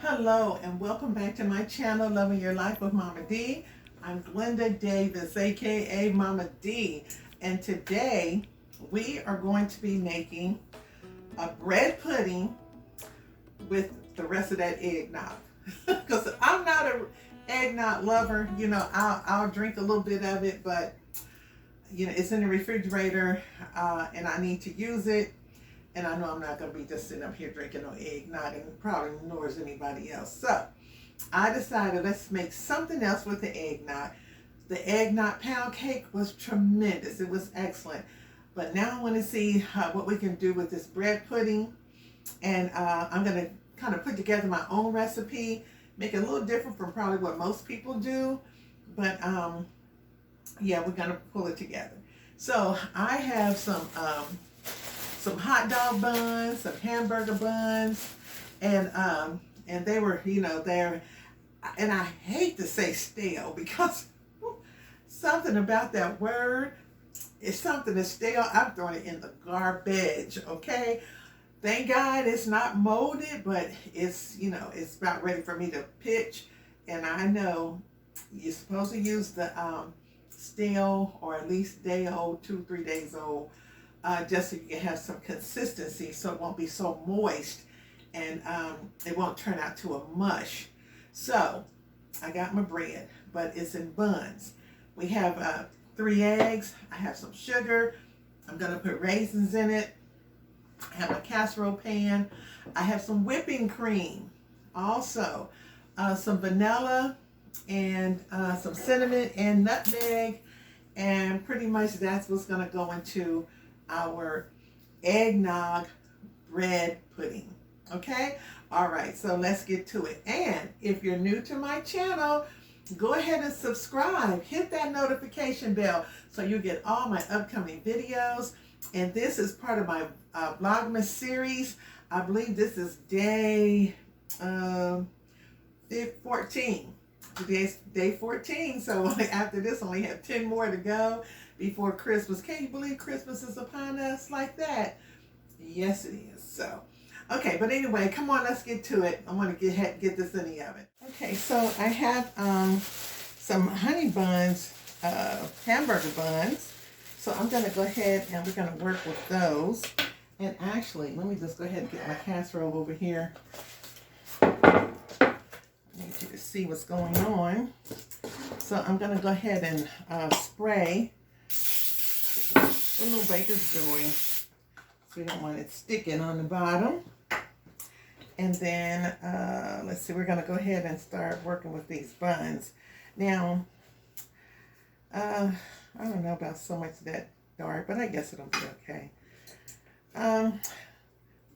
Hello and welcome back to my channel, Loving Your Life with Mama D. I'm Glenda Davis, aka Mama D, and today we are going to be making a bread pudding with the rest of that eggnog. Because I'm not a eggnog lover, you know, I'll drink a little bit of it, but you know, it's in the refrigerator and I need to use it. And I know I'm not going to be just sitting up here drinking no eggnog, and probably nor is anybody else. So I decided let's make something else with the eggnog. The eggnog pound cake was tremendous. It was excellent. But now I want to see what we can do with this bread pudding. And I'm going to kind of put together my own recipe, make it a little different from probably what most people do. But yeah, we're going to pull it together. So I have some hot dog buns, some hamburger buns, and they were, you know, and I hate to say stale because something about that word is something that's stale. I'm throwing it in the garbage, okay? Thank God it's not molded, but it's, you know, it's about ready for me to pitch. And I know you're supposed to use the stale or at least day old, 2-3 days old, just so you can have some consistency so it won't be so moist and it won't turn out to a mush. So I got my bread, but it's in buns. We have 3 eggs. I have some sugar. I'm going to put raisins in it. I have a casserole pan. I have some whipping cream. Also, some vanilla and some cinnamon and nutmeg. And pretty much that's what's going to go into our eggnog bread pudding. Okay? All right, so let's get to it. And if you're new to my channel, go ahead and subscribe. Hit that notification bell so you get all my upcoming videos. And this is part of my Vlogmas series. I believe this is day 14. Today's day 14, so after this, I only have 10 more to go before Christmas. Can you believe Christmas is upon us like that? Yes, it is. So, okay, but anyway, come on, let's get to it. I want to get this in the oven. Okay, so I have some honey buns, hamburger buns. So I'm going to go ahead and we're going to work with those. And actually, let me just go ahead and get my casserole over here. I need you to see what's going on. So I'm going to go ahead and spray a little baker's joy. So we don't want it sticking on the bottom. And then, let's see, we're going to go ahead and start working with these buns. Now, I don't know about so much that dark, but I guess it'll be okay.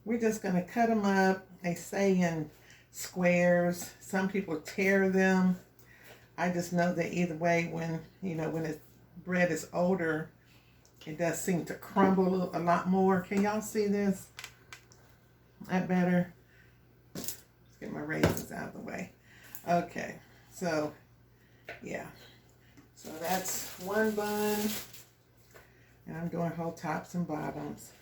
We're just going to cut them up. They say in squares. Some people tear them. I just know that either way, when, you know, when the bread is older, it does seem to crumble a lot more. Can y'all see this? That better? Let's get my raisins out of the way. Okay, so yeah. So that's one bun. And I'm doing whole tops and bottoms.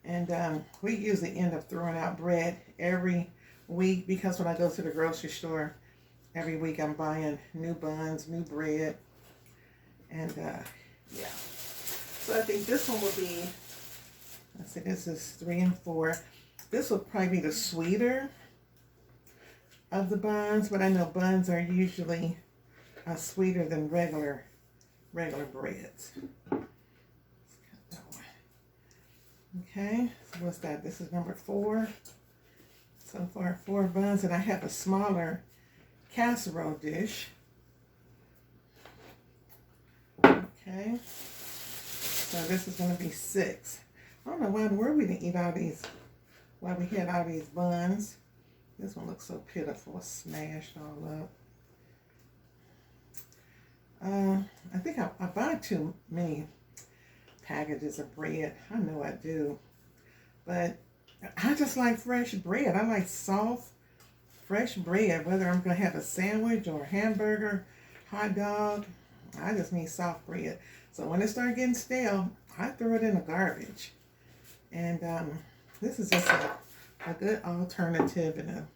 And we usually end up throwing out bread every week because when I go to the grocery store, every week I'm buying new buns, new bread. And yeah. So I think this one will be, let's see, this is 3 and 4. This will probably be the sweeter of the buns, but I know buns are usually sweeter than regular breads. Okay, so what's that? This is number 4. So far, 4 buns, and I have a smaller casserole dish. Okay, so this is going to be 6. I don't know why we didn't eat all these, why we had all these buns. This one looks so pitiful, smashed all up. I think I buy too many packages of bread. I know I do, but I just like fresh bread. I like soft, fresh bread, whether I'm going to have a sandwich or a hamburger, hot dog. I just need soft bread. So when it starts getting stale, I throw it in the garbage. And this is just a a good alternative. And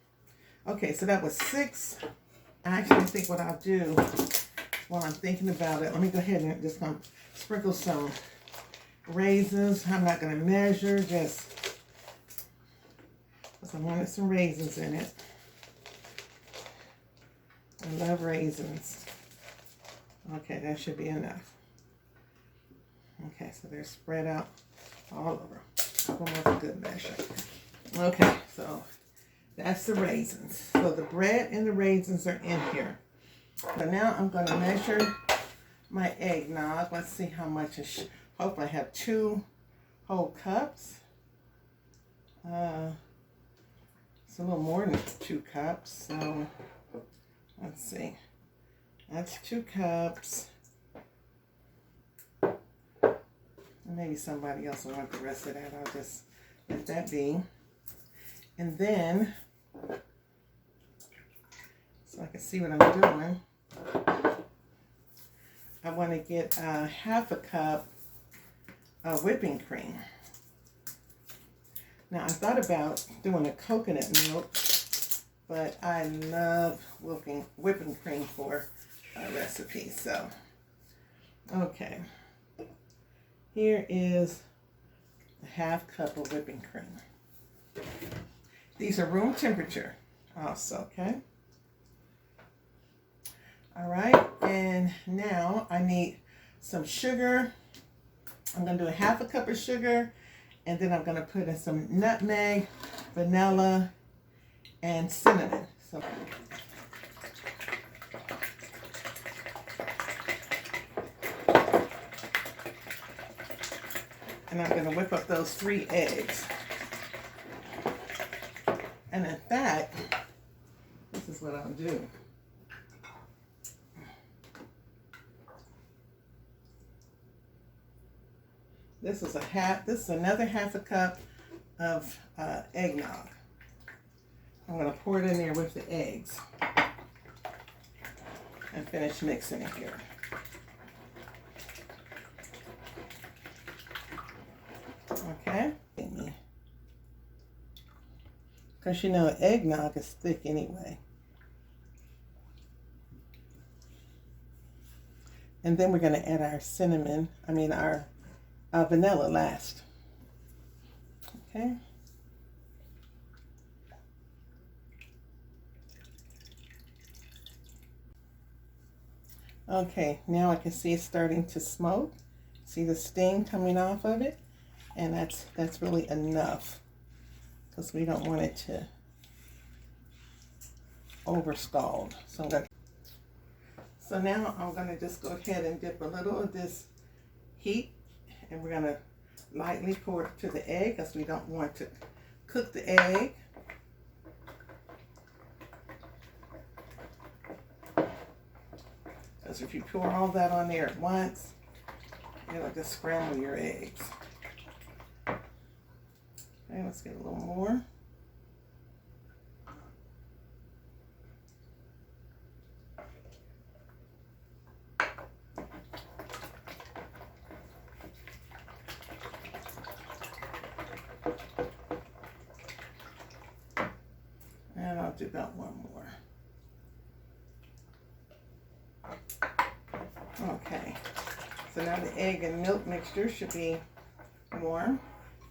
okay, so that was 6. I actually think what I'll do while I'm thinking about it, let me go ahead and just gonna sprinkle some raisins. I'm not gonna measure, just because I wanted some raisins in it. I love raisins. Okay, that should be enough. Okay, so they're spread out all over. Almost a good measure. Okay, so that's the raisins. So the bread and the raisins are in here. So now I'm going to measure my eggnog. Let's see how much is. Hopefully I have 2 whole cups. It's a little more than 2 cups. So let's see. That's 2 cups. Maybe somebody else will want the rest of that. I'll just let that be. And then, so I can see what I'm doing, I want to get 1/2 cup of whipping cream. Now, I thought about doing a coconut milk, but I love whipping cream for a recipe. So, okay. Here is 1/2 cup of whipping cream. These are room temperature also, okay? All right, and now I need some sugar. I'm gonna do 1/2 cup of sugar, and then I'm gonna put in some nutmeg, vanilla, and cinnamon. So and I'm going to whip up those 3 eggs. And in fact, this is what I'll do. This is another 1/2 cup of eggnog. I'm going to pour it in there with the eggs and finish mixing it here. Okay, because you know eggnog is thick anyway. And then we're going to add our our vanilla last. Okay. Okay, now I can see it's starting to smoke. See the steam coming off of it? And that's really enough, because we don't want it to over scald. So now I'm gonna just go ahead and dip a little of this heat, and we're gonna lightly pour it to the egg, because we don't want to cook the egg. Because if you pour all that on there at once, it'll just scramble your eggs. Okay, let's get a little more. And I'll do about 1 more. Okay, so now the egg and milk mixture should be warm.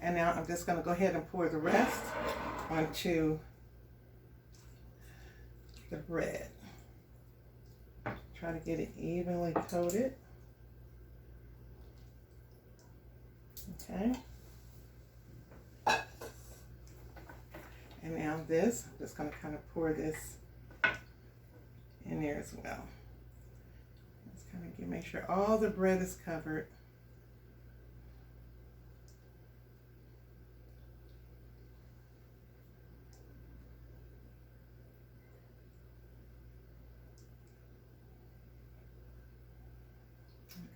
And now I'm just going to go ahead and pour the rest onto the bread. Try to get it evenly coated. Okay. And now this, I'm just going to kind of pour this in there as well. Just kind of make sure all the bread is covered.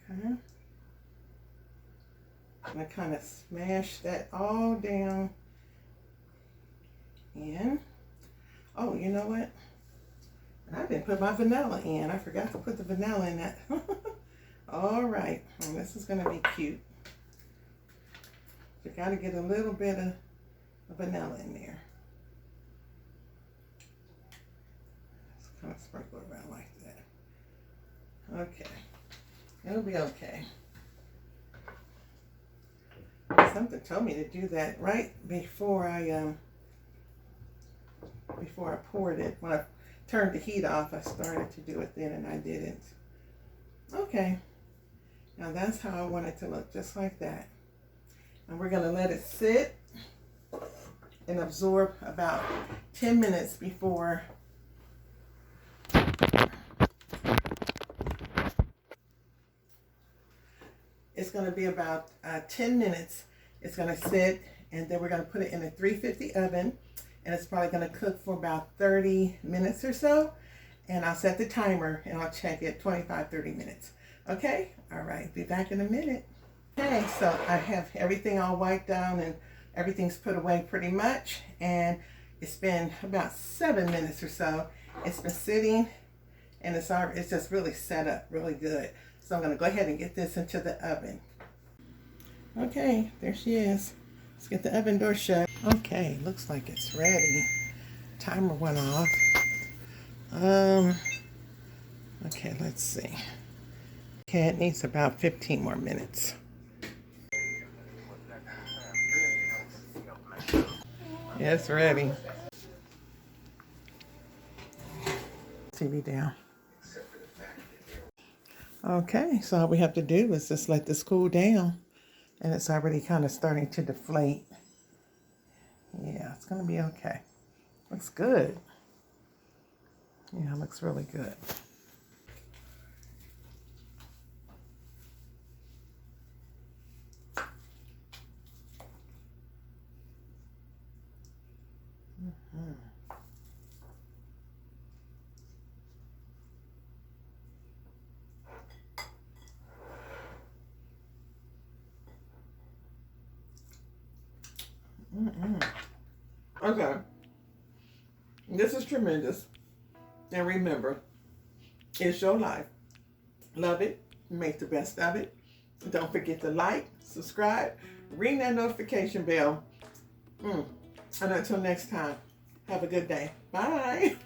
Okay. And I kind of smash that all down in. Oh, you know what? I didn't put my vanilla in. I forgot to put the vanilla in that. All right. And this is going to be cute. You got to get a little bit of vanilla in there. sprinkle around like that. Okay. It'll be okay. Something told me to do that right before I poured it. When I turned the heat off, I started to do it then and I didn't. Okay. Now that's how I want it to look, just like that. And we're gonna let it sit and absorb about 10 minutes before it's going to be about 10 minutes. It's going to sit, and then we're going to put it in a 350 oven, and it's probably going to cook for about 30 minutes or so. And I'll set the timer and I'll check it 25-30 minutes. Okay? All right, be back in a minute. Okay, so I have everything all wiped down and everything's put away pretty much, and it's been about 7 minutes or so. It's been sitting, and it's just really set up really good. So I'm going to go ahead and get this into the oven. Okay, there she is. Let's get the oven door shut. Okay, looks like it's ready. Timer went off. Okay, let's see. Okay, it needs about 15 more minutes. Yeah, it's ready. TV down. Okay, so all we have to do is just let this cool down, and it's already kind of starting to deflate. Yeah, it's going to be okay. Looks good. Yeah, it looks really good. Okay, this is tremendous. And remember, it's your life. Love it. Make the best of it. Don't forget to like, subscribe, ring that notification bell. And until next time, have a good day. Bye.